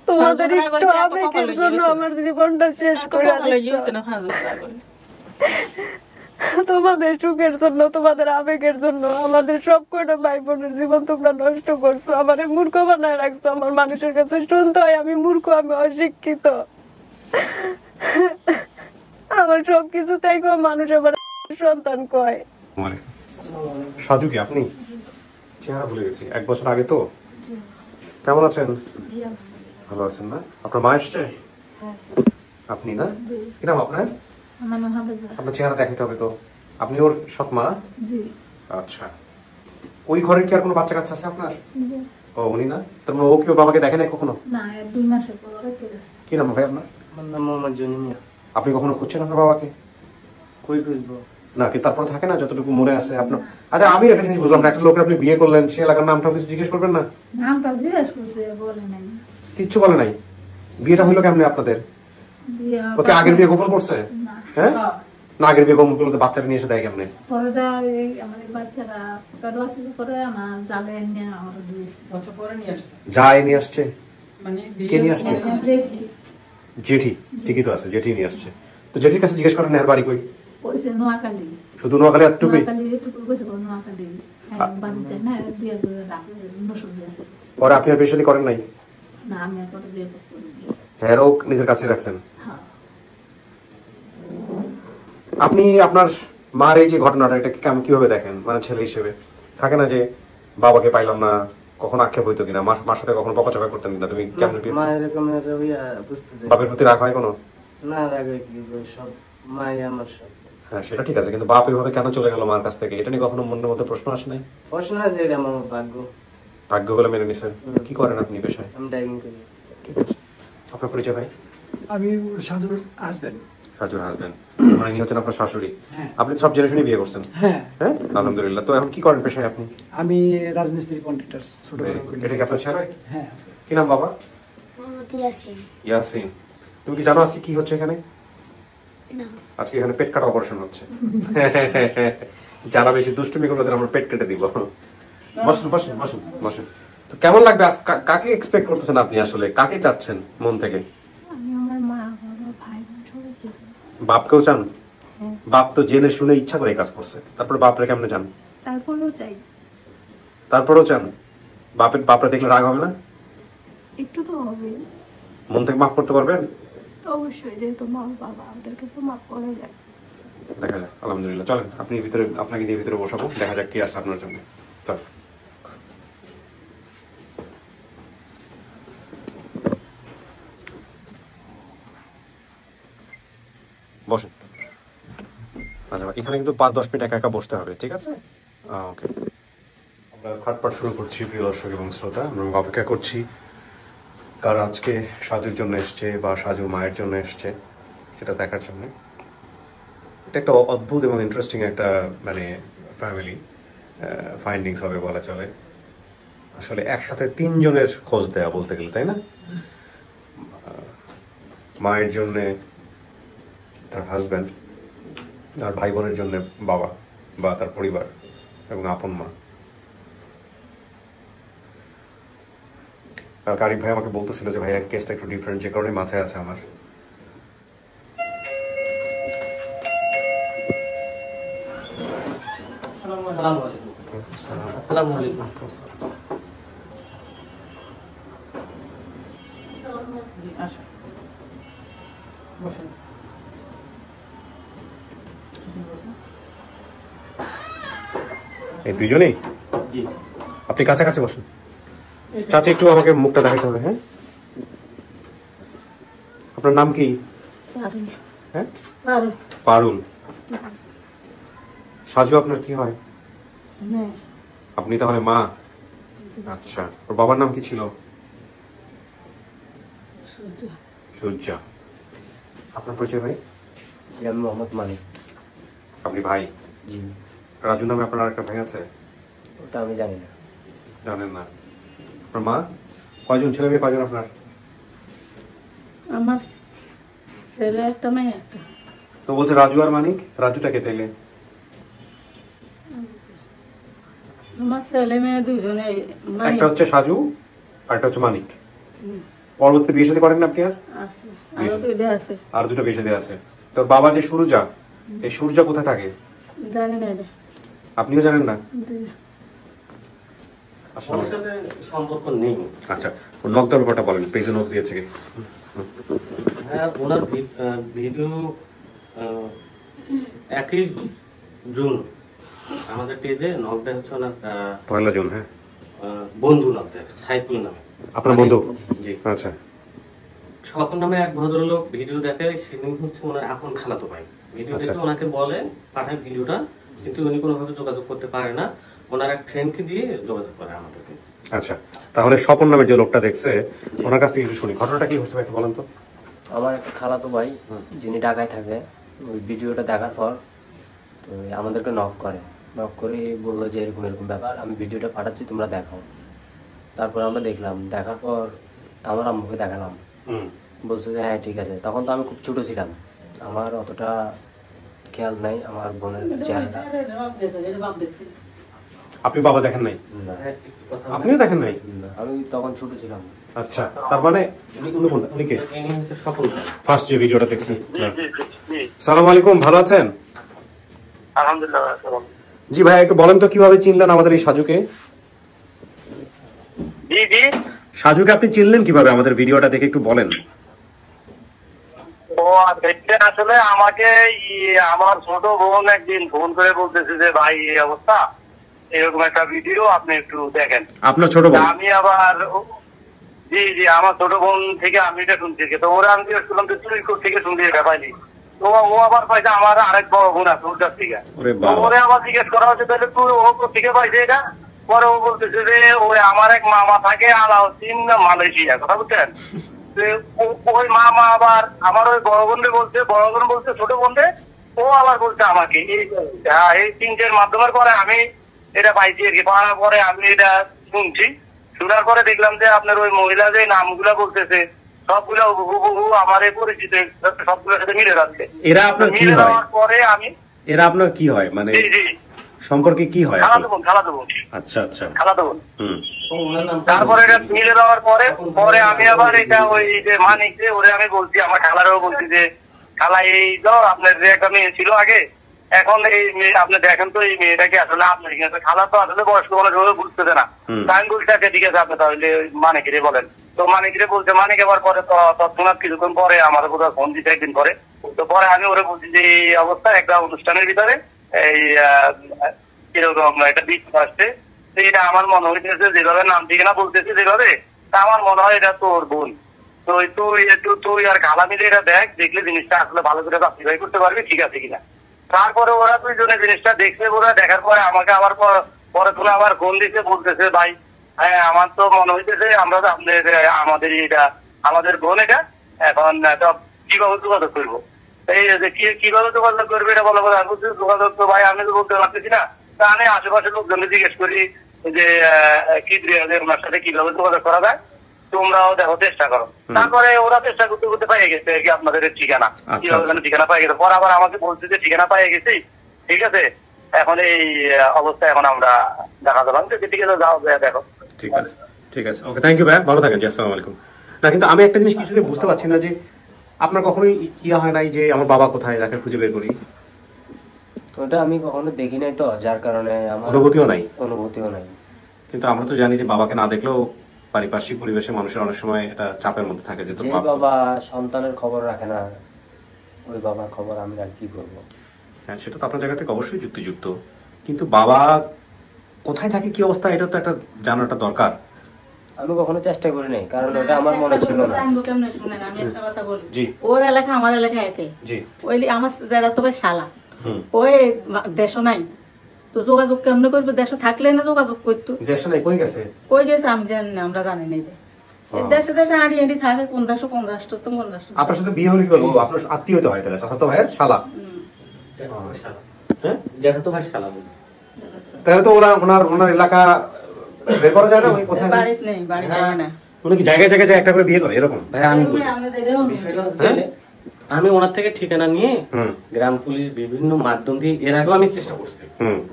তোমাদের একটু আবেগের জন্য আমার জীবনটা শেষ করে তোমাদের সুখের জন্য, তোমাদের আবেগের জন্য আমাদের সব কয়টা ভাই বোনের জীবন তোমরা নষ্ট করছো। আমার মূর্খ বানায় রাখছো। আমার মানুষের কাছে শুনতে হয় আমি মূর্খ, আমি অশিক্ষিত। আমার সবকিছু তাই মানুষ আবার সন্তান কয়। সাজু কি আপনি? চেহারা ভুলে গেছি, 1 বছর আগে তো। কেমন আছেন? ভালো আছেন না? আপনার মা এসছে? আপনি না? কি নাম আপনার? আপনার চেহারা দেখাতে হবে তো। আপনি ওর সৎ মা? আচ্ছা। ওই ঘরের কি আর কোনো বাচ্চা কাচ্চা আছে আপনার? ও উনি না? তার মানে ও কি ওর বাবাকে দেখে নাই কখনো? না, 2 মাসের পর। কি নাম ভাই আপনার? আমার নাম মোহাম্মদ জনি মিয়া। আপনি কখনো খুঁজছেন আপনার বাবাকে? কই খুঁজবো? না কি তারপর থাকে না যতটুকু মনে আছে আপনার? আচ্ছা আমি একটা জিনিস বুঝলাম না, একটা লোকের আপনি বিয়ে করলেন, সে এলাকার নামটা কিছু জিজ্ঞেস করবেন না? নামটা জিজ্ঞেস করছে, বলে নাই। কিচ্ছু বলে নাই? বিয়েটা হইলো কেমনে আপনাদের? ওকে আগের বিয়ে গোপন করছে? হ্যাঁ না, আগের বিয়ে গোপন করলে বাচ্চাটা নিয়ে এসে দেয় কেমনে? পরে আমাদের বাচ্চারা করে আমার জালে নিয়ে আমার দিয়েছে। বাচ্চা পরে নিয়ে আসছে। যায় নিয়ে আসছে মানে কে নিয়ে আসছে? জেঠি। ঠিকই তো আছে, জেঠি নিয়ে আসছে। তো জেঠির কাছে জিজ্ঞেস করেন এর বাড়ি কই? কইছে নোয়াখালী। শুধু নোয়াখালী এতটুকুই? নোয়াখালী এতটুকু কইছে, নোয়াখালী। বাড়িতে না বিয়ে করে রাখে বসে দিয়েছে। পরে আপনি আর বিয়ে শাদী করেন নাই? না, আমি আর পরে বিয়ে করি। হ্যাঁ ও নিজের কাছে রাখছেন। হ্যাঁ। আপনি আপনার মার এই যে ঘটনাটা, এটা কিভাবে দেখেন? মানে ছেলে হিসেবে থাকে না যে বাবাকে পাইলাম না, কখন আক্ষেপ হইতো কিনা, মার সাথে কখনো বকাঝকা করতেন কিনা? তুমি কেমন মা এরকমের বুঝতে দেয়। বাপের প্রতি রাগ হয় কোনো? না, রাগ কি সব মাই আমার সব। হ্যাঁ সেটা ঠিক আছে, কিন্তু বাপ এভাবে কেন চলে গেল মার কাছ থেকে, এটা নিয়ে কখনো মনের মধ্যে প্রশ্ন আসে নাই? প্রশ্ন আছে, এটা আমার ভাগ্য। ভাগ্য বলে মেনে নিছেন। কি করেন আপনি পেশায়? আমি ড্রাইভিং করি। ঠিক আছে। আপনার পরিচয় ভাই? আমি সাজুর হাজবেন্ড। সাজুর হাজবেন্ড মানে ইনি হচ্ছেন আপনার শাশুড়ি? আপনি সব জেনে শুনে বিয়ে করছেন? হ্যাঁ হ্যাঁ আলহামদুলিল্লাহ। তো এখন কি করেন পেশায় আপনি? আমি রাজমিস্ত্রি কন্ট্রাক্টর। ছোট এটা কি আপনার ছেলে? হ্যাঁ। কি নাম বাবা? মোহাম্মদ ইয়াসিন। ইয়াসিন। তুমি কি জানো আজকে কি হচ্ছে এখানে? না। আজকে এখানে পেট কাটা অপারেশন হচ্ছে। যারা বেশি দুষ্টুমি করবে তাদের আমরা পেট কেটে দিব। বসুন বসুন বসুন বসুন। তো কেমন লাগবে? কাকে এক্সপেক্ট করতেছেন আপনি? আসলে কাকে চাচ্ছেন মন থেকে? আমি আমার মা, বাবা, ভাই বোন সবাইকে চাই। বাপকেও চান? বাপ তো জেনে শুনে ইচ্ছা করে কাজ করছে, তারপরে বাপরে কেমনে চান? তারপরেও চাই। তারপরেও চান? বাপরে দেখলে রাগ হবে না? একটু তো হবে। মন থেকে মাফ করতে পারবেন? অবশ্যই, যেহেতু মা বাবা আমাদেরকে তো মাফ করে যায়। দেখা যাক, আলহামদুলিল্লাহ। চলেন আপনি ভিতরে, আপনাকে দিয়ে ভিতরে বসাবো, দেখা যাক কি আসে আপনার জন্য। চল বসুন। আচ্ছা এখানে কিন্তু 5-10 মিনিট একা একা বসতে হবে, ঠিক আছে? ওকে। আমরা খাটপাট শুরু করছি প্রিয় দর্শক এবং শ্রোতা। আমরা অপেক্ষা করছি কার আজকে সাজুর জন্য এসছে বা সাজুর মায়ের জন্য এসছে সেটা দেখার জন্য। এটা একটা অদ্ভুত এবং ইন্টারেস্টিং একটা মানে ফ্যামিলি ফাইন্ডিংস হবে বলা চলে। আসলে একসাথে 3 জনের খোঁজ দেয়া বলতে গেলে, তাই না? মায়ের জন্যে তার হাজব্যান্ড, আর ভাই বোনের জন্য বাবা বা তার পরিবার এবং আপন মা। কারিক ভাই আমাকে বলতেছিল যে ভাইয়া কেসটা একটু ডিফারেন্ট, যে কারণে মাথায় আছে আমার। এই দুইজনেই? আপনি কাছাকাছি বসুন। চাচা একটু আমাকে মুখটা দেখাতে হবে। হ্যাঁ আপনার নাম কি? হ্যাঁ পারুল। সাজু আপনার কি হয়? আপনি তাহলে মা? আচ্ছা, ওর বাবার নাম কি ছিল? সূর্যা। আপনার পরিচয় ভাই? আমি মোহাম্মদ মানিক। আপনি ভাই? জি। রাজু নামে আপনার আরেকটা ভাই আছে? ওটা আমি জানি না। জানেন না? আপনার মা? কয়জন ছেলে মেয়ে কয়জন আপনার? আমার ছেলে একটা, মেয়ে একটা। তো বলছে রাজু আর মানিক, রাজুটাকে তাইলে? আমার ছেলে মেয়ে দুজনে। একটা হচ্ছে সাজু আর একটা হচ্ছে মানিক। পরবর্তীতে বিয়ে শাদী করেন না আপনি আর? আছে আরো তো এটা আছে আর দুটো বিয়ে শাদী আছে। তোর বাবা যে সুরজা, এই সুরজা কোথায় থাকে জানি না এটা আপনিও জানেন না? ওর সাথে সম্পর্ক নেই। আচ্ছা, নকদার ব্যাপারটা বলেন, পেজে নক দিয়েছে কি? হ্যাঁ, ওনার ভিডিও 1 জুন আমাদের পেজে নক দেয় হচ্ছে ওনার 1 জুন। হ্যাঁ, বন্ধু নক দেয়, সাইফুল নামে। আপনার বন্ধু? জি। আচ্ছা, স্বপন নামে এক ভদ্রলোক ভিডিও দেখে, সেদিন হচ্ছে ওনার আপন খালাতো ভাই ভিডিও আচ্ছা। দেখে ওনাকে বলে পাঠায় ভিডিওটা, কিন্তু উনি কোনোভাবে যোগাযোগ করতে পারে না। ওনার এক ফ্রেন্ডকে দিয়ে যোগাযোগ করে আমাদেরকে। আচ্ছা, তাহলে স্বপন নামে যে লোকটা দেখছে, ওনার কাছ থেকে একটু শুনি ঘটনাটা কি হচ্ছে ভাই, একটু বলেন তো। আমার একটা খালাতো ভাই যিনি ঢাকায় থাকে, ওই ভিডিওটা দেখার পর তো আমাদেরকে নক করে বললো যে এরকম এরকম ব্যাপার, আমি ভিডিওটা পাঠাচ্ছি, তোমরা দেখাও। তারপর আমরা দেখলাম, দেখার পর আমার আম্মুকে দেখালাম, বলছে যে হ্যাঁ ঠিক আছে। তখন তো আমি খুব ছোট ছিলাম, আমার অতটা খেয়াল নাই আমার বোনের চেহারাটা। আপনি বাবা দেখেন নাই? না, আপনিও দেখেন নাই? না, আমি তখন ছোট ছিলাম। আচ্ছা, তার মানে উনি কে? ইনি হচ্ছে স্বপন ভাই। ফার্স্ট যে ভিডিওটা দেখছি। সালাম আলাইকুম, ভালো আছেন? আলহামদুলিল্লাহ। জি ভাই, একটু বলেন তো কিভাবে চিনলেন আমাদের এই সাজুকে? জি জি। সাজুকে আপনি চিনলেন কিভাবে আমাদের ভিডিওটা দেখে, একটু বলেন। ও এটা আসলে আমাকে আমার ছোট বোন একদিন ফোন করে বলতেছে যে ভাই এই অবস্থা, এরকম একটা ভিডিও আপনি একটু দেখেন। আপনার ছোট বোন? আমি আবার জি জি, আমার ছোট বোন থেকে আমি এটা শুনছি। তো ওরা আমি জিজ্ঞেস করলাম যে তুই থেকে শুনলি এটা পাইনি? তো ও আবার পাইছে আমার আরেক বড় বোন আছে ওর কাছ থেকে। ওরে আবার জিজ্ঞেস করা হচ্ছে তাহলে তুই ও থেকে পাইছে এটা? পরে ও বলতেছে যে ওই আমার এক মামা থাকে আলাউদ্দিন মালয়েশিয়া, কথা বুঝছেন? ওই মামা আবার আমার ওই বড় বোনরে বলছে, বড় বোন বলছে ছোট বোনরে, ও আবার বলছে আমাকে। এই তিনটের মাধ্যমের পরে আমি এটা পাইছি আর কি। পাওয়ার পরে আমি এটা শুনছি, শোনার পরে দেখলাম যে আপনার ওই মহিলা যে নামগুলা বলতেছে সবগুলা হুবহু আমার পরিচিত, সবগুলোর সাথে মিলে যাচ্ছে। এরা আপনার কি মিলে হয়? যাওয়ার পরে আমি এরা আপনার কি হয়, মানে জি জি সম্পর্কে কি হয়? খালাতো বোন। আচ্ছা আচ্ছা। খালাতো বোন। ওনার নাম তারপরে এটা মিলে দেওয়ার পরে আমি আবার এটা ওই যে মানিককে ওরে আমি বলছি, আমার খালারও বলছি যে খালা এই তো আপনার যে একটা মেয়ে ছিল আগে, এখন এই মেয়ে আপনি দেখেন তো এই মেয়েটাকে আসলে আপনার কাছে খালা তো আসলে বয়স্ক মানুষ বুঝতেছে না। আমি বলছি আচ্ছা ঠিক আছে, আপনি তাহলে মানিকরে বলেন। তো মানিকরে বলছে, মানিক এবার পরে তৎক্ষণাৎ কিছুক্ষণ পরে আমার কোথাও ফোন দিতে একদিন পরে। তো পরে আমি ওরে বলছি যে এই অবস্থা একটা অনুষ্ঠানের ভিতরে এই এরকম একটা দিক আসছে, এটা আমার মনে হইতেছে যেভাবে নাম ঠিকানা বলতেছে যেভাবে, তা আমার মনে হয় এটা তোর বোন। তো তুই আর খালা মিলে এটা দেখলে জিনিসটা আসলে ভালো করে জাস্টিফাই করতে পারবি ঠিক আছে কিনা। তারপরে ওরা দুইজনে জিনিসটা দেখছে, ওরা দেখার পরে আমাকে আবার পরে তুলে আবার ফোন দিতে বলতেছে ভাই হ্যাঁ আমার তো মনে হইতেছে আমরা তো আমাদের এটা আমাদের বোন, এটা এখন কিভাবে যোগাযোগ করবো, এই যে কিভাবে যোগাযোগ করবে এটা বলা বলে। আমি বলছি যোগাযোগ তো ভাই আমি তো বলতে পারতেছি না। তা আমি আশেপাশের লোকজনকে জিজ্ঞেস করি যে ওনার সাথে কিভাবে যোগাযোগ করা যায়, তোমরাও দেখো চেষ্টা করো। তারপরে ওরা চেষ্টা করতে করতে পেয়ে গেছে আর কি আপনাদের ঠিকানা, কিভাবে ঠিকানা পেয়ে গেছে। পরে আবার আমাকে বলছে যে ঠিকানা পেয়ে গেছি, ঠিক আছে এখন এই অবস্থায় এখন আমরা দেখা যাবো। ঠিক আছে যাও দেখো। ঠিক আছে ঠিক আছে, ওকে, থ্যাংক ইউ ভাই, ভালো থাকেন। জি, আসসালামু আলাইকুম। না কিন্তু আমি একটা জিনিস কিছুতে বুঝতে পারছি না যে আপনার কখনোই ইয়া হয় নাই যে আমার বাবা কোথায়, তাকে খুঁজে বের করি? তো এটা আমি কখনো দেখি নাই, তো যার কারণে আমার অনুভূতিও নাই। অনুভূতিও নাই। কিন্তু আমরা তো জানি যে বাবাকে না দেখলেও পারিপার্শ্বিক পরিবেশে মানুষের অনেক সময় এটা চাপের মধ্যে থাকে যে যে বাবা সন্তানের খবর রাখে না, ওই বাবার খবর আমি আর কি করবো? হ্যাঁ, সেটা তো আপনার জায়গা থেকে অবশ্যই যুক্তিযুক্ত, কিন্তু বাবা কোথায় থাকে কি অবস্থা এটা তো একটা জানাটা দরকার। আমি কখনো চেষ্টা করি নাই, কারণ ওটা আমার মনে ছিল না। আমি একটা কথা বলি, জি। ওর এলাকা আমার এলাকা একে, জি। ওই আমার যারা তো শালা ওই দেশ নাই, তো যোগাযোগ কেমনে করবে? দেশ থাকলে না যোগাযোগ করতো। দেশ নাই, কই গেছে? কই গেছে আমি জানি না, আমরা জানি না। দেশে দেশে আড়ি আড়ি থাকে, কোন রাষ্ট্র তো কোন রাষ্ট্র। আপনার সাথে বিয়ে হলে কি বলবো? আপনার আত্মীয় তো হয় তাহলে, চাচাতো ভাইয়ের শালা। হ্যাঁ, যেটা তো ভাই শালা বলি। তাহলে তো ওনার এলাকা বের করা যায় না? উনি কোথায়? বাড়িতে নেই, বাড়ি যায় না। উনি কি জায়গায় জায়গায় যায় একটা করে বিয়ে করে এরকম? ভাই আমি বলি, বিষয়টা হচ্ছে আমি ওনার থেকে ঠিকানা নিয়ে গ্রাম পুলিশ বিভিন্ন মাধ্যম দিয়ে এর আগেও আমি চেষ্টা করছি,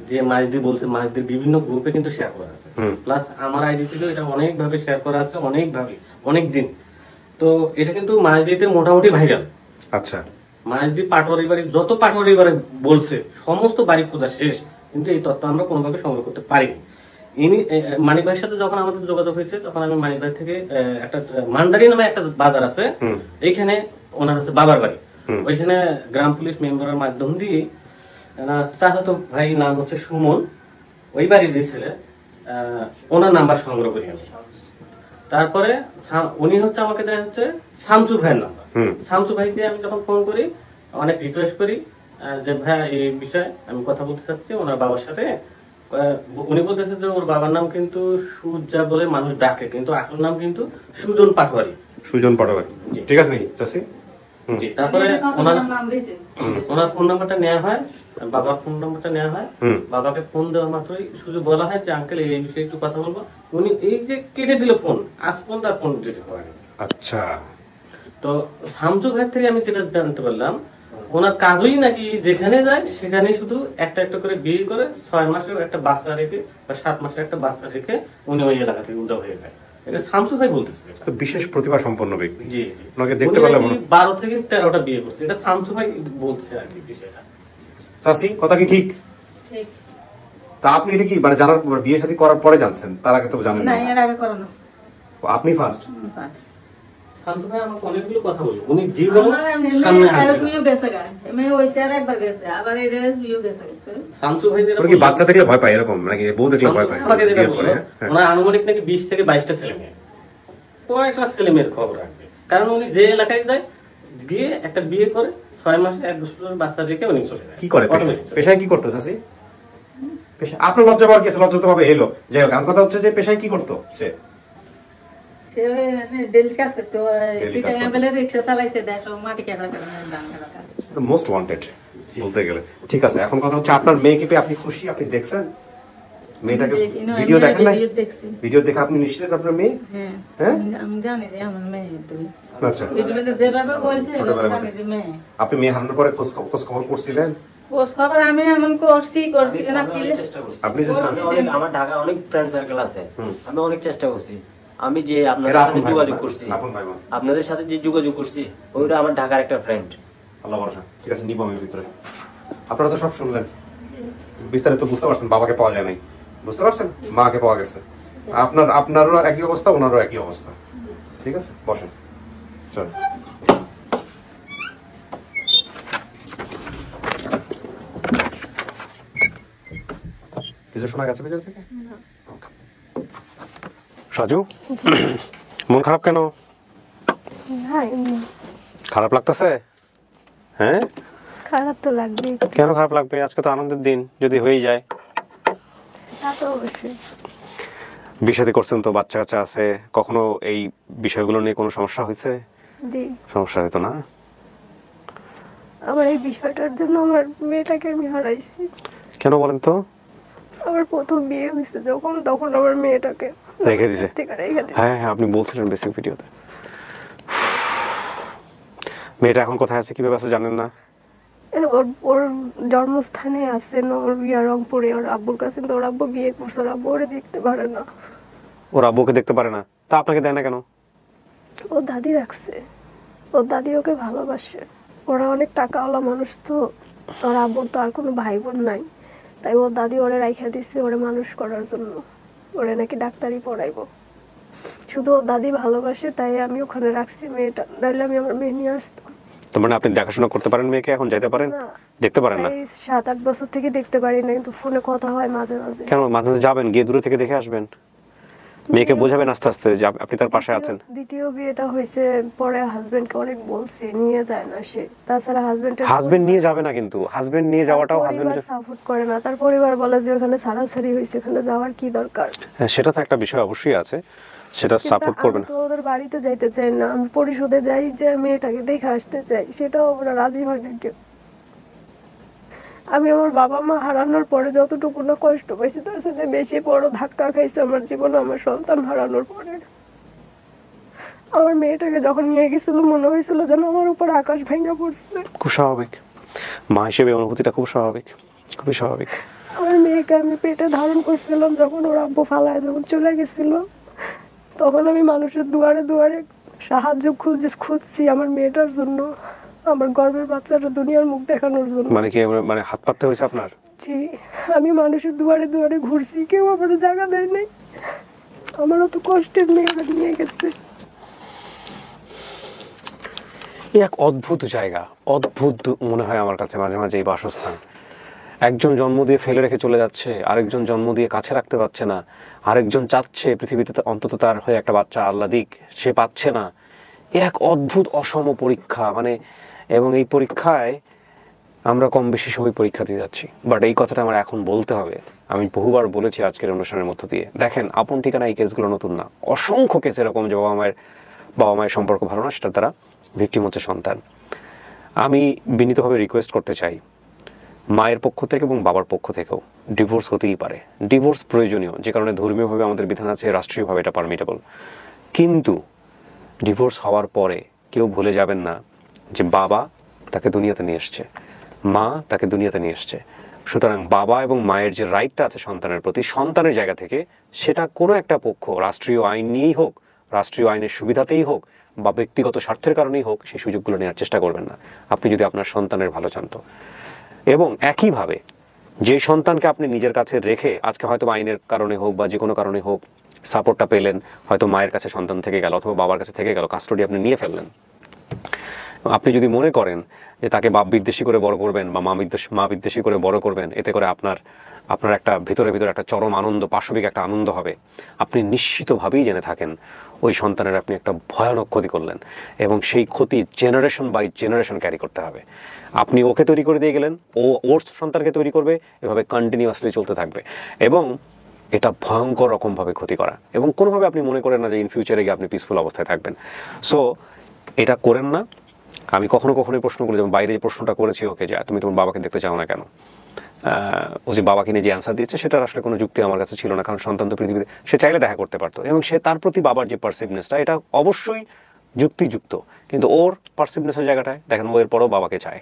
যে মাঝদি বলছে, মাঝদির বিভিন্ন গ্রুপে কিন্তু শেয়ার করা আছে, প্লাস আমার আইডি ছিল, এটা অনেক ভাবে শেয়ার করা আছে, অনেক ভাবে অনেক দিন। তো এটা কিন্তু মাঝদিতে মোটামুটি ভাইরাল। আচ্ছা, মাঝদি পাটোয়ারি বাড়ি যত পাটোয়ারি বাড়ি বলছে সমস্ত বাড়ি খোঁজা শেষ, কিন্তু এই তথ্য আমরা কোনোভাবে সংগ্রহ করতে পারিনি। ইনি মানিক ভাইয়ের সাথে যখন আমাদের যোগাযোগ হয়েছে তখন আমি মানিক ভাই থেকে একটা মান্দারি নামে একটা বাজার আছে, এইখানে ওনার হচ্ছে বাবার বাড়ি, ওইখানে গ্রাম পুলিশ মেম্বারের মাধ্যম দিয়ে চাচাতো ভাই নাম হচ্ছে সুমন, ওই বাড়ির ছেলে, ওনার নাম্বার সংগ্রহ করি আমি। তারপরে উনি হচ্ছে আমাকে দেয় হচ্ছে শামসু ভাইয়ের নাম্বার। শামসু ভাইকে আমি যখন ফোন করি, অনেক রিকোয়েস্ট করি যে ভাই এই বিষয়ে আমি কথা বলতে চাচ্ছি ওনার বাবার সাথে। উনি বলতেছে যে ওর বাবার নাম কিন্তু সুজা বলে মানুষ ডাকে, কিন্তু আসল নাম কিন্তু সুজন পাটোয়ারি। সুজন পাটোয়ারি, ঠিক আছে নাকি চাচি? জি। তারপরে ওনার ফোন নাম্বারটা নেওয়া হয়, বাবার ফোন নাম্বারটা নেওয়া হয়। বাবাকে ফোন দেওয়ার মাত্রই শুধু বলা হয় যে আঙ্কেল এই বিষয়ে একটু কথা বলবো। উনি এই যে কেটে দিল ফোন, আজ পর্যন্ত আর ফোন রিসিভ করেনি। আচ্ছা, তো শামসু ভাই থেকে আমি যেটা জানতে পারলাম, ওনার কাজই নাকি যেখানে যায় সেখানে শুধু একটা একটা করে বিয়ে করে 6 মাসের একটা বাচ্চা রেখে বা 7 মাসের একটা বাচ্চা রেখে উনি ওই এলাকা থেকে উদা হয়ে যায়। এটা শামসু ভাই বলতেছে। তো বিশেষ প্রতিভা সম্পন্ন ব্যক্তি। জি জি, ওনাকে দেখতে পেলাম 12 থেকে 13টা বিয়ে করছে, এটা শামসু ভাই বলছে আর কি বিষয়টা। চাচি কথা কি ঠিক? ঠিক তা আপনি এটা কি মানে জানার বিয়ে শাদী করার পরে জানছেন? তার আগে তো জানেন না, না? এর আগে করো না। আপনি ফার্স্ট? শামসু ভাই আমাকে অনেকগুলো কথা বলল, উনি জীবন সামনে সামনে আসবে। তুইও গেছে গা, এমনি ওইছে আর একবার গেছে, আবার এই রে তুইও গেছে। শামসু ভাই যেটা ওরা কি বাচ্চা দেখলে ভয় পায় এরকম নাকি বউ দেখলে ভয় পায়? আমাকে যেটা বিয়ের বললো, পরে, হ্যাঁ। ওনার আনুমানিক নাকি 20 থেকে 22টা ছেলে মেয়ে, কয়েকটা ছেলে মেয়ের খবর রাখবে। কারণ উনি যে এলাকায় যায় গিয়ে একটা বিয়ে করে 6 মাসে 1 বছরের বাচ্চা রেখে উনি চলে যায়। কি করে পেশায় কি করতো চাচি? পেশা আপনার লজ্জা পাওয়ার কিছু লজ্জা তো ভাবে এলো। যাই হোক, আমার কথা হচ্ছে যে পেশায় কি করতো সে? সে ডেলি কাজ করতো, Daily কাজ করতো। বেলে রিক্সা চালাইছে, দেখো মাটি কাটা করে ধান কাটা কাজ। মোস্ট ওয়ান্টেড বলতে গেলে। ঠিক আছে, এখন কথা হচ্ছে আপনার মেয়েকে পেয়ে আপনি খুশি? আপনি দেখছেন মেয়েটাকে? ভিডিও দেখেন নাই? দেখছি। ভিডিও দেখে আপনি নিশ্চিত আপনার মেয়ে? হ্যাঁ, হ্যাঁ, আমি জানি যে আমার মেয়ে। তুমি আচ্ছা, ভিডিওতে যেভাবে বলছে ছোটবেলায় জানি যে মেয়ে। আপনি মেয়ে হারানোর পরে খোঁজ খবর করছিলেন? খোঁজ খবর আমি এমন করছি না কি চেষ্টা করছি। আপনি চেষ্টা আমার ঢাকা অনেক ফ্রেন্ড সার্কেল আছে, আমি অনেক চেষ্টা করছি। আমি যে এরা আপনাদের আপন সাথে ভাই যোগাযোগ বোন, করছি, আপন ভাই বোন। আপনাদের সাথে যে যোগাযোগ করছি ওইটা আমার ঢাকার একটা ফ্রেন্ড। আল্লাহ ভরসা। ঠিক আছে, নিব আমি ভিতরে। আপনারা তো সব শুনলেন, বিস্তারিত বুঝতে পারছেন। বাবাকে পাওয়া যায় নাই, বুঝতে পারছেন? মাকে পাওয়া গেছে। আপনারও একই অবস্থা, ওনারও একই অবস্থা। ঠিক আছে, বসেন, চল। কিছু শোনা গেছে ভিতর থেকে? সাজু, মন খারাপ কেন? না, এমনি খারাপ লাগতেছে? হ্যাঁ, খারাপ তো লাগবে। কেন খারাপ লাগবে? আজকে তো আনন্দের দিন, যদি হয়ে যায়। তা তো অবশ্যই। বিষাদি করছেন তো, বাচ্চা কাচ্চা আছে, কখনো এই বিষয়গুলো নিয়ে কোনো সমস্যা হয়েছে? জি, সমস্যা হতো না? আমার এই বিষয়টার জন্য আমার মেয়েটাকে আমি হারাইছি। কেন বলেন তো? আমার প্রথম বিয়ে হয়েছে যখন, তখন আমার মেয়েটাকে রেখে দিছে? রেখে দিছে। হ্যাঁ হ্যাঁ, আপনি বলছিলেন বেসিক ভিডিওতে। মেয়েটা এখন কোথায় আছে, কিভাবে আছে জানেন না? ওর জন্মস্থানে আছে রংপুরে, ওর আব্বুর কাছে। তো ওর আব্বু বিয়ে করছে, ওর আব্বু ওরে দেখতে পারে না। ওর আব্বুকে দেখতে পারে না? তা আপনাকে দেয় না কেন? ও দাদি রাখছে, ওর দাদি ওকে ভালোবাসে। ওরা অনেক টাকাওয়ালা মানুষ, তো ওর আব্বুর তো আর কোনো ভাই বোন নাই, তাই ওর দাদি ওরে রাইখা দিছে ওরে মানুষ করার জন্য। ওরে নাকি ডাক্তারি পড়াইবো। শুধু ওর দাদি ভালোবাসে, তাই আমি ওখানে রাখছি মেয়েটা, নাহলে আমি আমার মেয়ে নিয়ে আসতাম। তো মানে আপনি দেখাশোনা করতে পারেন মেয়েকে, এখন যাইতে পারেন? না, দেখতে পারেন না? এই 7-8 বছর থেকে দেখতে পারি না, কিন্তু ফোনে কথা হয় মাঝে মাঝে। কেন মাঝে মাঝে যাবেন, গিয়ে দূরে থেকে দেখে আসবেন, মেয়েকে বোঝাবেন আস্তে আস্তে যে আপনি তার পাশে আছেন। দ্বিতীয় বিয়েটা হয়েছে পরে, হাজবেন্ডকে অনেক বলছি, নিয়ে যায় না সে। তাছাড়া হাজবেন্ড নিয়ে যাবে না, কিন্তু হাজবেন্ড নিয়ে যাওয়াটাও হাজবেন্ড সাপোর্ট করে না। তার পরিবার বলে যে ওখানে ছাড়াছাড়ি হয়েছে, ওখানে যাওয়ার কি দরকার। হ্যাঁ, সেটা তো একটা বিষয় অবশ্যই আছে, সেটা সাপোর্ট করবে না। তো ওদের বাড়িতে যাইতে চাই না, আমি পরিশোধে যাই যে মেয়েটাকে দেখে আসতে চাই, সেটাও ওরা রাজি হয় না কেউ। আমি আমার বাবা মা হারানোর পরে যতটুকু না কষ্ট পাইছি, তার সাথে বেশি বড় ধাক্কা খাইছে আমার জীবনে আমার সন্তান হারানোর পরে। আমার মেয়েটাকে যখন নিয়ে গেছিল, মনে হয়েছিল যেন আমার উপর আকাশ ভেঙে পড়ছে। খুব স্বাভাবিক, মা হিসেবে অনুভূতিটা খুব স্বাভাবিক, খুবই স্বাভাবিক। আমার মেয়েকে আমি পেটে ধারণ করছিলাম, যখন ওর আব্বু ফালায় যখন চলে গেছিল, তখন আমি মানুষের দুয়ারে দুয়ারে সাহায্য খুঁজছি আমার মেয়েটার জন্য, আমার গর্ভের বাচ্চাটা দুনিয়ার মুখ দেখানোর জন্য। মানে কি মানে হাত পাততে হয়েছে আপনার? জি, আমি মানুষের দুয়ারে দুয়ারে ঘুরছি, কেউ আমার জায়গা দেয় নাই। আমারও তো কষ্টের মেয়েরা নিয়ে গেছে। এক অদ্ভুত জায়গা, অদ্ভুত মনে হয় আমার কাছে মাঝে মাঝে এই বাসস্থান। একজন জন্ম দিয়ে ফেলে রেখে চলে যাচ্ছে, আরেকজন জন্ম দিয়ে কাছে রাখতে পারছে না, আরেকজন চাচ্ছে পৃথিবীতে অন্তত তার হয়ে একটা বাচ্চা আল্লাহ দিক, সে পাচ্ছে না। এক অদ্ভুত অসম পরীক্ষা মানে, এবং এই পরীক্ষায় আমরা কম বেশি সবাই পরীক্ষা দিয়ে যাচ্ছি। বাট এই কথাটা আমার এখন বলতে হবে, আমি বহুবার বলেছি আজকের অনুষ্ঠানের মধ্য দিয়ে। দেখেন, আপন ঠিকানা এই কেসগুলো নতুন না, অসংখ্য কেস এরকম যে বাবা মায়ের সম্পর্ক ভালো না, সেটা তারা ভিকটিম হচ্ছে সন্তান। আমি বিনীতভাবে রিকোয়েস্ট করতে চাই, মায়ের পক্ষ থেকে এবং বাবার পক্ষ থেকেও ডিভোর্স হতেই পারে, ডিভোর্স প্রয়োজনীয়, যে কারণে ধর্মীয়ভাবে আমাদের বিধান আছে, রাষ্ট্রীয়ভাবে এটা পারমিটেবল। কিন্তু ডিভোর্স হওয়ার পরে কেউ ভুলে যাবেন না যে বাবা তাকে দুনিয়াতে নিয়ে এসছে, মা তাকে দুনিয়াতে নিয়ে এসছে। সুতরাং বাবা এবং মায়ের যে রাইটটা আছে সন্তানের প্রতি, সন্তানের জায়গা থেকে, সেটা কোনো একটা পক্ষ রাষ্ট্রীয় আইন নিয়েই হোক, রাষ্ট্রীয় আইনের সুবিধাতেই হোক বা ব্যক্তিগত স্বার্থের কারণেই হোক, সেই সুযোগগুলো নেওয়ার চেষ্টা করবেন না, আপনি যদি আপনার সন্তানের ভালো চান তো। এবং একইভাবে যে সন্তানকে আপনি নিজের কাছে রেখে আজকে হয়তো আইনের কারণে হোক বা যে কোনো কারণে হোক সাপোর্টটা পেলেন, হয়তো মায়ের কাছে সন্তান থেকে গেল অথবা বাবার কাছে থেকে গেল, কাস্টডি আপনি নিয়ে ফেললেন, আপনি যদি মনে করেন যে তাকে বাপ বিদ্বেষী করে বড় করবেন বা মা বিদ্বেষী করে বড় করবেন, এতে করে আপনার একটা ভিতরে একটা চরম আনন্দ, পাশবিক একটা আনন্দ হবে, আপনি নিশ্চিতভাবেই জেনে থাকেন ওই সন্তানের আপনি একটা ভয়ানক ক্ষতি করলেন, এবং সেই ক্ষতি জেনারেশন বাই জেনারেশন ক্যারি করতে হবে। আপনি ওকে তৈরি করে দিয়ে গেলেন, ওর সন্তানকে তৈরি করবে, এভাবে কন্টিনিউয়াসলি চলতে থাকবে, এবং এটা ভয়ঙ্কর রকমভাবে ক্ষতি করা। এবং কোনোভাবে আপনি মনে করেন না যে ইন ফিউচারে গিয়ে আপনি পিসফুল অবস্থায় থাকবেন। সো এটা করেন না। আমি কখনো প্রশ্ন করি, যেমন বাইরে যে প্রশ্নটা করেছি ওকে, যে তুমি তোমার বাবাকে দেখতে চাও না কেন, ও যে বাবাকে নিয়ে যে অ্যান্সার দিচ্ছে সেটার আসলে কোনো যুক্তি আমার কাছে ছিল না, কারণ সন্তান তো পৃথিবীতে, সে চাইলে দেখা করতে পারতো, এবং সে তার প্রতি বাবার যে পারসিভনেসটা, এটা অবশ্যই যুক্তিযুক্ত, কিন্তু ওর পারসিভনেসের জায়গাটায় দেখেন ও এরপরও বাবাকে চায়,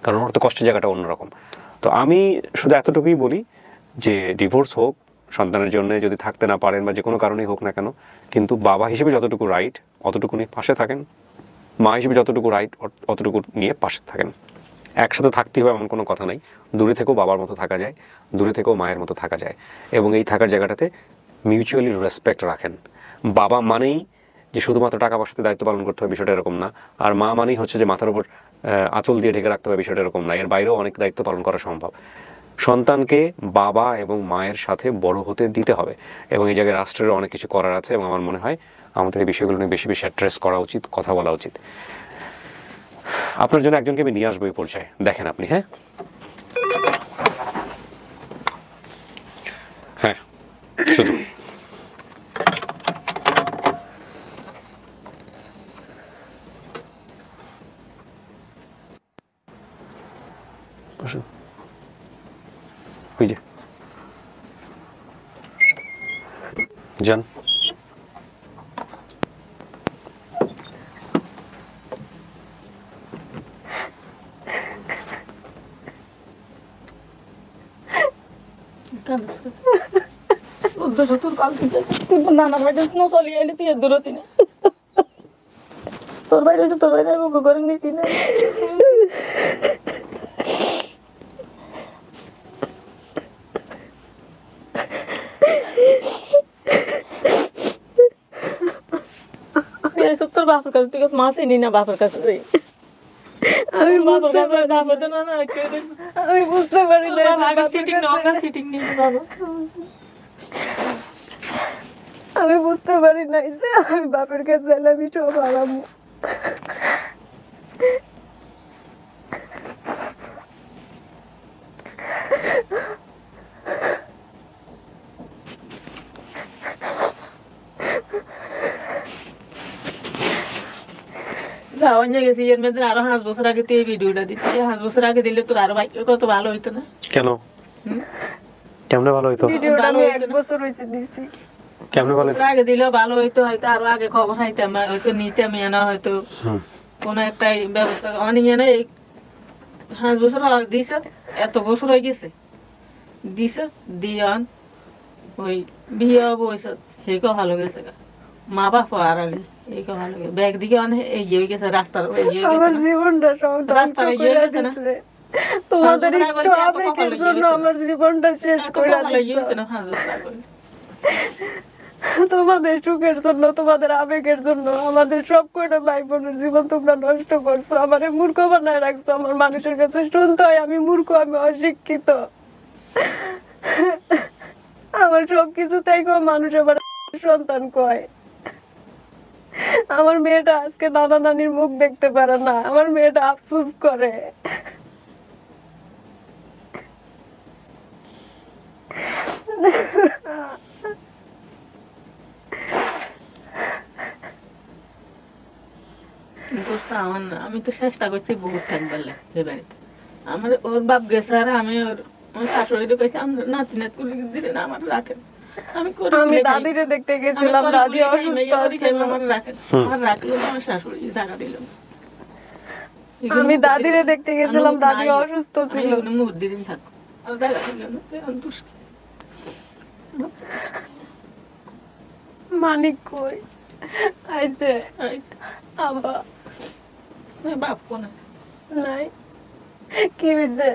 কারণ ওর তো কষ্টের জায়গাটা অন্যরকম। তো আমি শুধু এতটুকুই বলি যে ডিভোর্স হোক, সন্তানের জন্য যদি থাকতে না পারেন বা যে কোনো কারণেই হোক না কেন, কিন্তু বাবা হিসেবে যতটুকু রাইট অতটুকু নিয়ে পাশে থাকেন, মা হিসেবে যতটুকু রাইট অতটুকু নিয়ে পাশে থাকেন। একসাথে থাকতে হবে এমন কোনো কথা নাই, দূরে থেকেও বাবার মতো থাকা যায়, দূরে থেকেও মায়ের মতো থাকা যায়, এবং এই থাকার জায়গাটাতে মিউচুয়ালি রেসপেক্ট রাখেন। বাবা মানেই যে শুধুমাত্র টাকা পয়সাতে দায়িত্ব পালন করতে হবে, বিষয়টা এরকম না। আর মা মানেই হচ্ছে যে মাথার উপর আঁচল দিয়ে ঢেকে রাখতে হবে, বিষয়টা এরকম না। এর বাইরেও অনেক দায়িত্ব পালন করা সম্ভব। সন্তানকে বাবা এবং মায়ের সাথে বড় হতে দিতে হবে, এবং এই জায়গায় রাষ্ট্রের অনেক কিছু করার আছে, এবং আমার মনে হয় আমাদের এই বিষয়গুলো নিয়ে বেশি অ্যাড্রেস করা উচিত, কথা বলা উচিত। আপনার জন্য একজনকে আমি নিয়ে আসবো এই পর্যায়ে, দেখেন আপনি। হ্যাঁ হ্যাঁ, শুধু ওই যে যান। নানার বাড়িতে চলি আইলে তুই দূরতি না, তোর বাইরে তোর বাইরে করে নিছি না। তোর বাপের কাছে তুই মাছ এনি না, বাপের কাছে আমি বুঝতে পারি না, আমি বুঝতে পারি না যে আমি বাপের কাছে এলে আমি সব হারাবো। গেছি এর মধ্যে আরো 5 বছর আগে এই ভিডিওটা দিচ্ছি, 5 বছর আগে দিলে তোর আরো ভাই কত ভালো হইতো না? কেন কেমনে ভালো হইতো? ভিডিওটা আমি 1 বছর হইছে দিছি, কেমনে ভালো আগে দিলেও ভালো হইতো, হয়তো আরো আগে খবর হাইতাম, হয়তো নিতাম না, হয়তো কোন একটা ব্যবস্থা অনেক না। 5 বছর দিছ, এত বছর হয়ে গেছে দিছ, দিয়ান ওই বিয়ে হবো, সেটাও ভালো গেছে। মা বাপ আর আলি এই কথা লাগে ব্যাগ দিকে অনেক এগিয়ে হয়ে গেছে রাস্তার আমার জীবনটা সব ধ্বংস রাস্তায় করে গিয়ে গেছে না? দিচ্ছে তোমাদের হাজবেন্ড একটু আবার আবেগের কপালে জন্য গিয়ে আমার জীবনটা শেষ করে দিচ্ছে তোমাদের সুখের জন্য তোমাদের আবেগের জন্য আমাদের সব কয়টা ভাই বোনের জীবন তোমরা নষ্ট করছো আমারে মূর্খ বানায় রাখছো আমার মানুষের কাছে শুনতে হয় আমি মূর্খ আমি অশিক্ষিত আমার সবকিছু তাই মানুষ আবার সন্তান কয় আমার মেয়েটা আজকে নানা নানির মুখ দেখতে পারে না আমার মেয়েটা আফসোস করে আমি তো চেষ্টা করছি বহুত থাকবার এ বাড়িতে আমার ওর বাপ গেছে আর আমি ওর আমার শাশুড়ি কইছে আমরা নাতি নাতি দিলে না আমার রাখেন আমি আমি দাদিরে দেখতে গেছিলাম দাদি অসুস্থ ছিল আমার রাখেন আমার রাখলো আমার শাশুড়ি টাকা দিল আমি দাদিরে দেখতে গেছিলাম দাদি অসুস্থ ছিল মুখ দিন থাকো আর দেখা দিল না সন্তুষ্ট মানিক কই আইছে আব্বা বাপ কোন নাই কি হয়েছে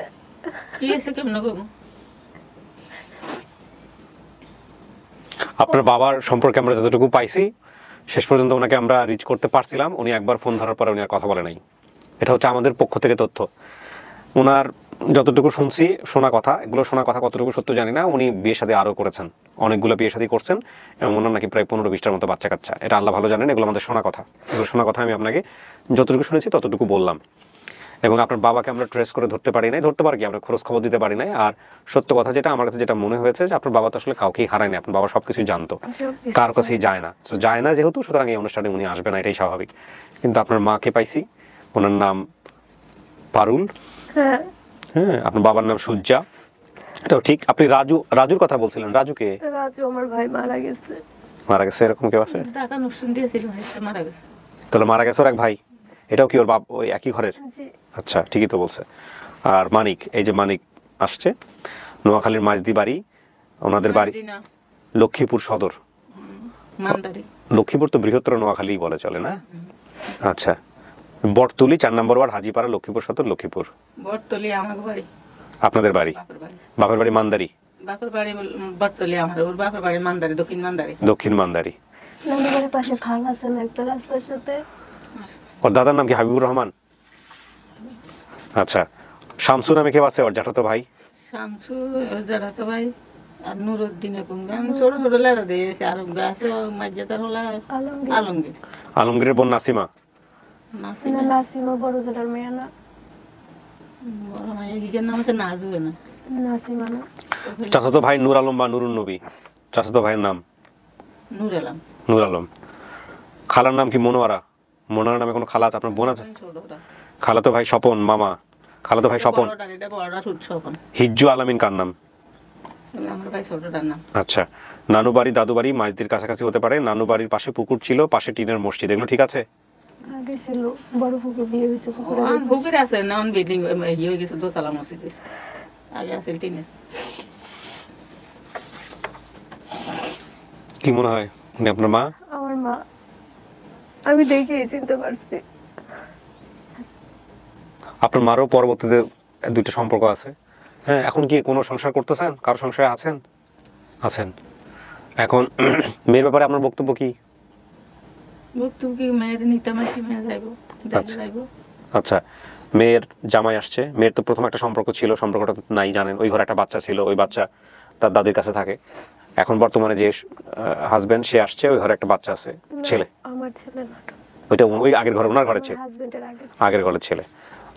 কি হয়েছে কেমন করবো আপনার বাবার সম্পর্কে আমরা যতটুকু পাইছি শেষ পর্যন্ত ওনাকে আমরা রিচ করতে পারছিলাম উনি একবার ফোন ধরার পরে উনি আর কথা বলে নাই এটা হচ্ছে আমাদের পক্ষ থেকে তথ্য ওনার যতটুকু শুনছি শোনা কথা এগুলো শোনা কথা কতটুকু সত্য জানি না উনি বিয়ে শাদী আরও করেছেন অনেকগুলো বিয়ে শাদী করছেন এবং ওনার নাকি প্রায় 15-20টার মতো বাচ্চা কাচ্চা এটা আল্লাহ ভালো জানেন এগুলো আমাদের শোনা কথা এগুলো শোনা কথা আমি আপনাকে যতটুকু শুনেছি ততটুকু বললাম এবং আপনার বাবাকে আমরা ট্রেস করে ধরতে পারি নাই ধরতে পারি কি আমরা খোঁজ খবর দিতে পারি নাই আর সত্য কথা যেটা আমার কাছে যেটা মনে হয়েছে যে আপনার বাবা তো আসলে কাউকেই হারায়নি আপনার বাবা সবকিছু জানতো কার কাছেই যায় না তো যায় না যেহেতু সুতরাং এই অনুষ্ঠানে উনি আসবে না এটাই স্বাভাবিক কিন্তু আপনার মাকে পাইছি ওনার নাম পারুল হ্যাঁ হ্যাঁ আপনার বাবার নাম সূর্যা এটাও ঠিক আপনি রাজুর কথা বলছিলেন রাজুকে রাজু আমার ভাই মারা গেছে এরকম কেউ আছে টাকা অনুষ্ঠান দিয়েছিল মারা গেছে তাহলে মারা গেছে ওর এক ভাই এটাও কি ওর বাপ ওই একই ঘরের জি আচ্ছা ঠিকই তো বলছে আর মানিক এই যে মানিক আসছে নোয়াখালীর মাঝদি বাড়ি ওনাদের বাড়ি লক্ষ্মীপুর সদর মানদারি লক্ষ্মীপুর তো বৃহত্তর নোয়াখালী বলে চলে না আচ্ছা বটতলি 4 নম্বর ওয়ার্ড হাজিপাড়া লক্ষ্মীপুর সদর লক্ষ্মীপুর বটতলি আমার বাড়ি আপনাদের বাড়ি বাপের বাড়ি মান্দারি বাপের বাড়ি বটতলি আমার ওর বাপের বাড়ি মান্দারি দক্ষিণ মান্দারি নানিবাড়ির পাশে খাল আছে না একটা রাস্তার সাথে ওর দাদার নাম কি হাবিবুর রহমান আচ্ছা শামসু নামে কেউ আছে ওর জ্যাঠাতো ভাই শামসু জ্যাঠাতো ভাই আর নুরুদ্দিনে কুঙ্গান ছোট ছোট লেরা দিয়েছে আর গাছে মাঝেতার হলা আলমগীর আলমগীরের বোন নাসিমা নাসিমা বড় জেলার মেয়ে না বড় মায়ের হিগের নাম হচ্ছে নাজুয়ে না নাসিমা না চাচাতো ভাই নূর আলম বা নুরুন নবী চাচাতো ভাইয়ের নাম নূর আলম খালার নাম কি মনোয়ারা মনোয়ারা নামে কোনো খালা আছে আপনার বোন আছে খালাতো ভাই স্বপন মামা খালাতো ভাই স্বপন হিজ্জু আলামিন কার নাম আচ্ছা নানু বাড়ি দাদু বাড়ি মাঝদির কাছাকাছি হতে পারে নানু বাড়ির পাশে পুকুর ছিল পাশে টিনের মসজিদ এগুলো ঠিক আছে আগে ছিল বড় পুকুর বিয়ে হয়েছে পুকুরে আছে নন বিল্ডিং ইয়ে হয়ে গেছে দোতলা মসজিদ আগে আছে টিনের কি মনে হয় আপনার মা আমার মা আমি দেখেই চিনতে পারছি আপনার মারও পরবর্তীতে 2টা সম্পর্ক আছে হ্যাঁ এখন কি কোনো সংসার করতেছেন কার সংসারে আছেন এখন মেয়ের ব্যাপারে আপনার বক্তব্য কি মেয়ের নিতে মাসি মেয়ে যাইবো আচ্ছা মেয়ের জামাই আসছে মেয়ের তো প্রথম একটা সম্পর্ক ছিল সম্পর্কটা নাই জানেন ওই ঘরে একটা বাচ্চা ছিল ওই বাচ্চা তার দাদির কাছে থাকে এখন বর্তমানে যে হাজবেন্ড সে আসছে ওই ঘরে একটা বাচ্চা আছে ছেলে আমার ছেলে না ওইটা ওই আগের ঘরে ওনার ঘরে ছিল হাজবেন্ডের আগের ঘরের ছেলে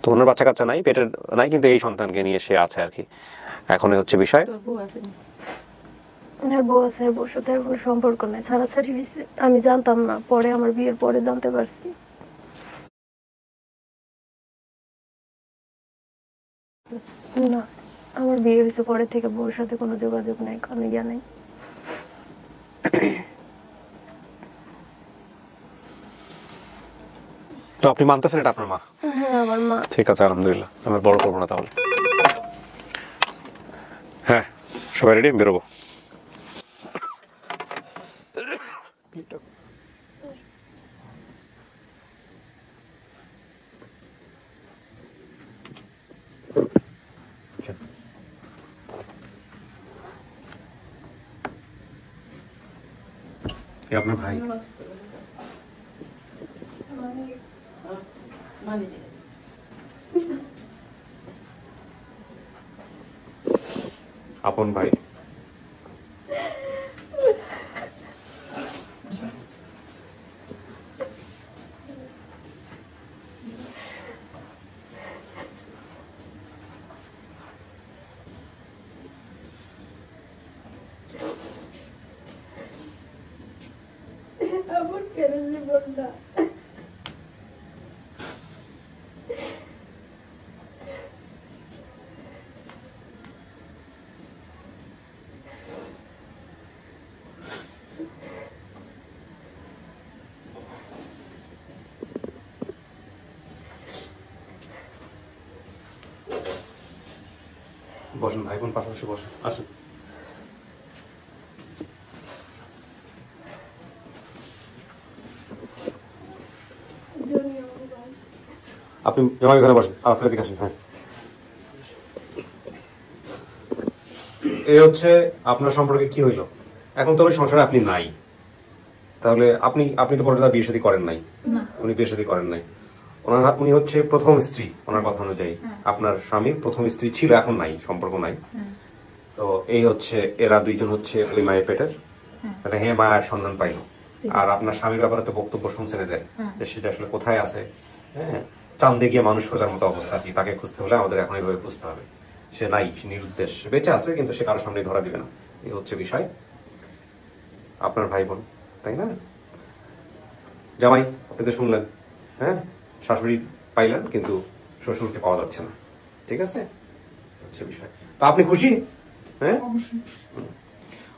তো ওনার বাচ্চা কাচ্চা নাই পেটের নাই কিন্তু এই সন্তানকে নিয়ে সে আছে আর কি এখন হচ্ছে বিষয় আর বউ আছে বউর সাথে আর কোনো সম্পর্ক নাই ছাড়াছাড়ি হয়েছে আমি জানতাম না পরে আমার বিয়ের পরে জানতে পারছি না আমার বিয়ে হয়েছে পরে থেকে বউর সাথে কোনো যোগাযোগ নাই কোনো ইয়া নাই তো আপনি মানতেছেন এটা আপনার মা হ্যাঁ আমার মা ঠিক আছে আলহামদুলিল্লাহ আমরা বড় করবো না তাহলে হ্যাঁ সবাই রেডি বেরোবো কে আপনার ভাই? মানে আপন ভাই। আমার কেন জীবনটা বসেন ভাই বোন পাশাপাশি বসেন, আসেন। আপনি জামাই ঘরে বসেন, আপনার দিকে আসেন। হ্যাঁ, এই হচ্ছে আপনার সম্পর্কে কি হইলো। এখন তো ওই সংসারে আপনি নাই, তাহলে আপনি আপনি তো পরে বিয়ে শাদী করেন নাই, উনি বিয়ে শাদী করেন নাই। উনি হচ্ছে প্রথম স্ত্রী, ওনার কথা অনুযায়ী আপনার স্বামীর প্রথম স্ত্রী ছিল, এখন নাই, সম্পর্ক নাই। তো এই হচ্ছে এরা দুইজন হচ্ছে ওই মায়ের পেটের, মানে হ্যাঁ মায়ের সন্ধান পাইল। আর আপনার স্বামীর ব্যাপারে তো বক্তব্য শুনছেন এদের, যে সেটা আসলে কোথায় আছে। হ্যাঁ, চাঁদে গিয়ে মানুষ খোঁজার মতো অবস্থা, কি তাকে খুঁজতে হলে আমাদের এখন এইভাবে খুঁজতে হবে। সে নাই, সে নিরুদ্দেশ, বেঁচে আছে কিন্তু সে কারোর সামনে ধরা দিবে না। এই হচ্ছে বিষয়। আপনার ভাই বোন, তাই না? জামাই আপনি তো শুনলেন, হ্যাঁ, শাশুড়ি পাইলেন কিন্তু শ্বশুরকে পাওয়া যাচ্ছে না। ঠিক আছে, হচ্ছে বিষয়। তা আপনি খুশি? হ্যাঁ,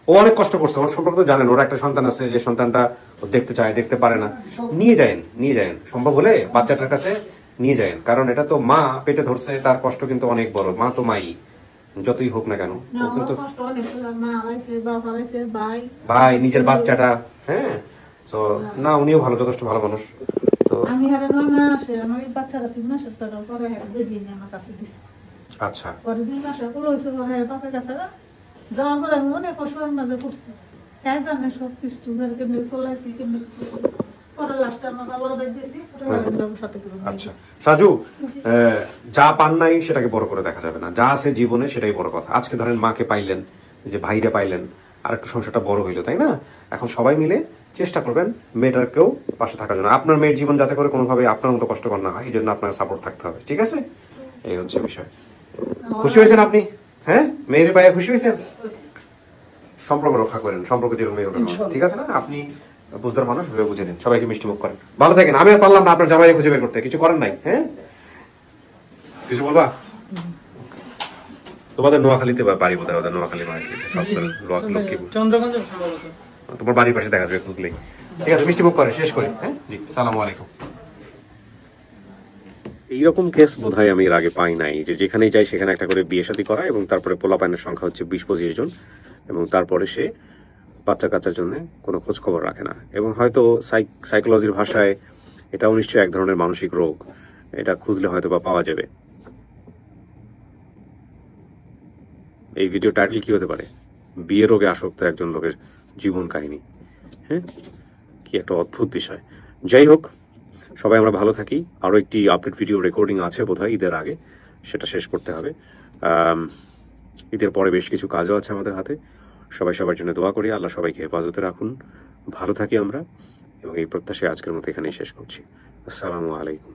ও অনেক কষ্ট করছে, ওর সম্পর্কে তো জানেন, ওর একটা সন্তান আছে, যে সন্তানটা ও দেখতে চায়, দেখতে পারে না। নিয়ে যায়েন সম্ভব হলে বাচ্চাটার কাছে নিয়ে যায়েন, কারণ এটা তো মা পেটে ধরছে, তার কষ্ট কিন্তু অনেক বড়। মা তো মাই, যতই হোক না কেন, ও কিন্তু ভাই নিজের বাচ্চাটা। হ্যাঁ, তো না, উনিও ভালো, যথেষ্ট ভালো মানুষ। তো আমি হারে 9 মাস আমার বাচ্চারা 3 মাসের টাকা পরে যে দিন আমার কাছে দিছে। আচ্ছা, পরে 2 মাস হলো হইছে হ্যাঁ বাপের কাছে যাওয়ার পরে আমি অনেক অসুবিধার মাঝে পড়ছি। হ্যাঁ জানে সব কিছু কেমনি চলাইছি, কেমনি পরে লাস্টে আমার বাবার বাড়ি দিয়েছি। আচ্ছা সাজু, যা পান নাই সেটাকে বড় করে দেখা যাবে না, যা আছে জীবনে সেটাই বড় কথা। আজকে ধরেন মাকে পাইলেন, যে ভাইরা পাইলেন, আর একটু সংসারটা বড় হইলো, তাই না? এখন সবাই মিলে চেষ্টা করবেন মেয়েটাকেও পাশে থাকার জন্য, আপনার মেয়ের জীবন যাতে করে কোনোভাবে আপনার মতো কষ্টকর না হয়, এই জন্য আপনার সাপোর্ট থাকতে হবে। ঠিক আছে, এই হচ্ছে বিষয়। খুশি হয়েছেন আপনি? হ্যাঁ, মেয়ের পায়ে খুশি হয়েছেন? সম্পর্ক রক্ষা করেন, সম্পর্ক যেরকম হোক, ঠিক আছে না? আপনি বুঝদার মানুষ, ভেবে বুঝে নিন, সবাইকে মিষ্টি মুখ করেন, ভালো থাকেন। আমি আর পারলাম না আপনার জামাইকে খুঁজে বের করতে, কিছু করেন নাই। হ্যাঁ, কিছু বলবা? তোমাদের নোয়াখালীতে বাড়ি বোধ হয়, ওদের নোয়াখালী লক্ষ্মীপুর, চন্দ্রগঞ্জ, তোমার বাড়ির পাশে দেখা যাবে খুঁজলেই। ঠিক আছে, মিষ্টি মুখ করে শেষ করি। হ্যাঁ জি, সালামু আলাইকুম। এইরকম কেস বোধহয় আমি এর আগে পাই নাই, যে যেখানেই যাই সেখানে একটা করে বিয়ে শাদী করা, এবং তারপরে পোলাপাইনের সংখ্যা হচ্ছে 20-25 জন, এবং তারপরে সে বাচ্চা কাচ্চার জন্য কোনো খোঁজ খবর রাখে না। এবং হয়তো সাইকোলজির ভাষায় এটাও নিশ্চয়ই এক ধরনের মানসিক রোগ, এটা খুঁজলে হয়তো বা পাওয়া যাবে। এই ভিডিও টাইটেল কি হতে পারে? বিয়ে রোগে আসক্ত একজন লোকের জীবন কাহিনী। হ্যাঁ, কি একটা অদ্ভুত বিষয়। যাই হোক, সবাই আমরা ভালো থাকি। আরও একটি আপডেট ভিডিও রেকর্ডিং আছে বোধহয় ঈদের আগে, সেটা শেষ করতে হবে। ঈদের পরে বেশ কিছু কাজও আছে আমাদের হাতে। সবাই সবার জন্য দোয়া করি, আল্লাহ সবাইকে হেফাজতে রাখুন, ভালো থাকি আমরা, এবং এই প্রত্যাশায় আজকের মতো এখানেই শেষ করছি। আসসালামু আলাইকুম।